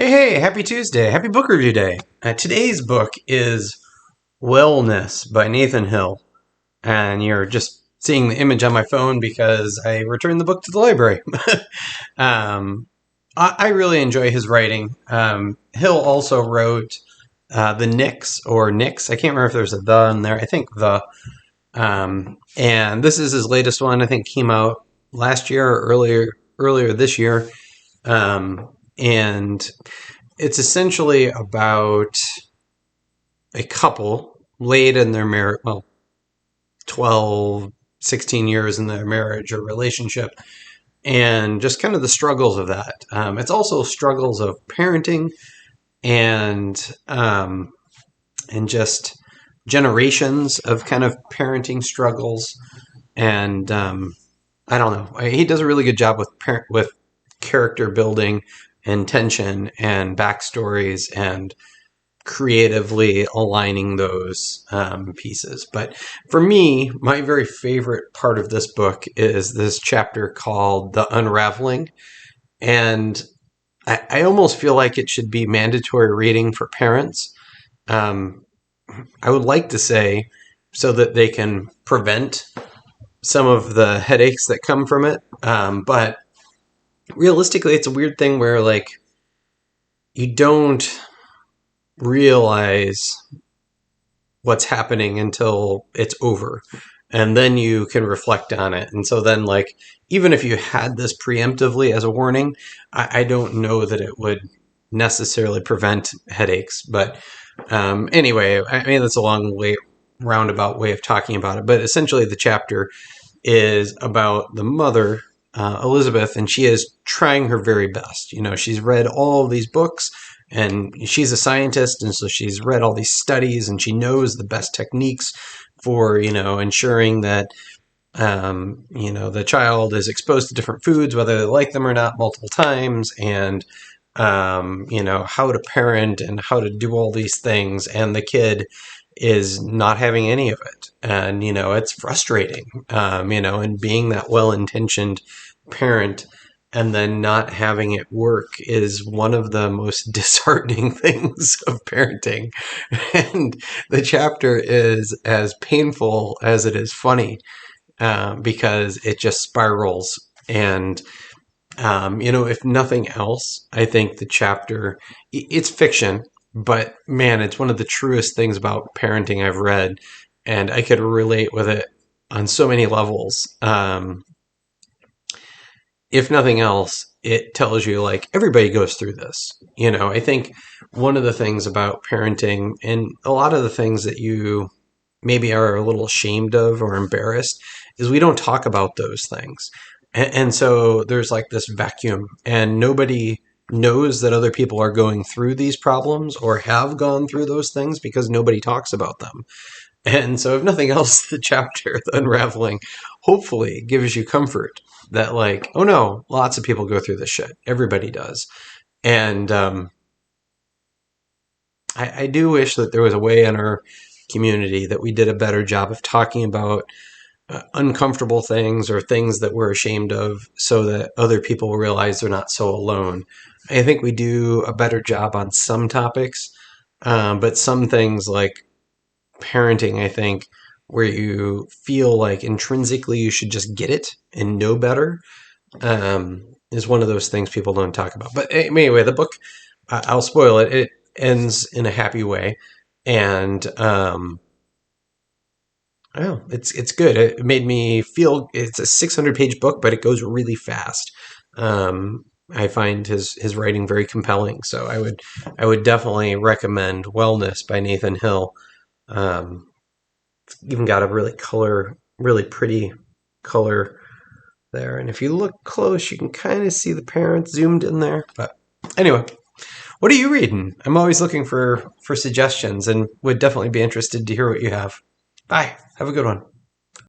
Hey, happy Tuesday. Happy book review day. Today's book is Wellness by Nathan Hill. And you're just seeing the image on my phone because I returned the book to the library. I really enjoy his writing. Hill also wrote The Nix or Nix. I can't remember if there's a the in there. I think the. And this is his latest one. I think came out last year or earlier this year. And it's essentially about a couple late in their marriage, 12, 16 years in their marriage or relationship, and just kind of the struggles of that. It's also struggles of parenting and just generations of kind of parenting struggles. And I don't know. He does a really good job with character building and tension and backstories and creatively aligning those pieces. But for me, my very favorite part of this book is this chapter called The Unraveling. And I almost feel like it should be mandatory reading for parents. I would like to say so that they can prevent some of the headaches that come from it. But realistically, it's a weird thing where, like, you don't realize what's happening until it's over. And then you can reflect on it. And so then, like, even if you had this preemptively as a warning, I don't know that it would necessarily prevent headaches. But anyway, I mean, that's a roundabout way of talking about it. But essentially, the chapter is about the mother, Elizabeth, and she is trying her very best. You know, she's read all of these books, and she's a scientist, and so she's read all these studies, and she knows the best techniques for, ensuring that, the child is exposed to different foods, whether they like them or not, multiple times, and, how to parent and how to do all these things. And the kid is not having any of it. And, it's frustrating, and being that well-intentioned parent and then not having it work is one of the most disheartening things of parenting. And the chapter is as painful as it is funny, because it just spirals. And, if nothing else, I think the chapter, it's fiction, but man, it's one of the truest things about parenting I've read. And I could relate with it on so many levels. If nothing else, it tells you, like, everybody goes through this. I think one of the things about parenting, and a lot of the things that you maybe are a little ashamed of or embarrassed, is we don't talk about those things. And so there's like this vacuum, and nobody knows that other people are going through these problems or have gone through those things because nobody talks about them. And so if nothing else, the chapter, The Unraveling, hopefully gives you comfort that, like, oh no, lots of people go through this shit. Everybody does. And I do wish that there was a way in our community that we did a better job of talking about uncomfortable things or things that we're ashamed of so that other people realize they're not so alone. I think we do a better job on some topics, but some things like parenting, I think, where you feel like intrinsically you should just get it and know better, is one of those things people don't talk about. But anyway, the book, I'll spoil it. It ends in a happy way, and it's good. It made me feel. It's a 600-page book, but it goes really fast. I find his writing very compelling, so I would definitely recommend Wellness by Nathan Hill. Even got a really pretty color there. And if you look close, you can kind of see the parents zoomed in there. But anyway, what are you reading? I'm always looking for suggestions and would definitely be interested to hear what you have. Bye. Have a good one.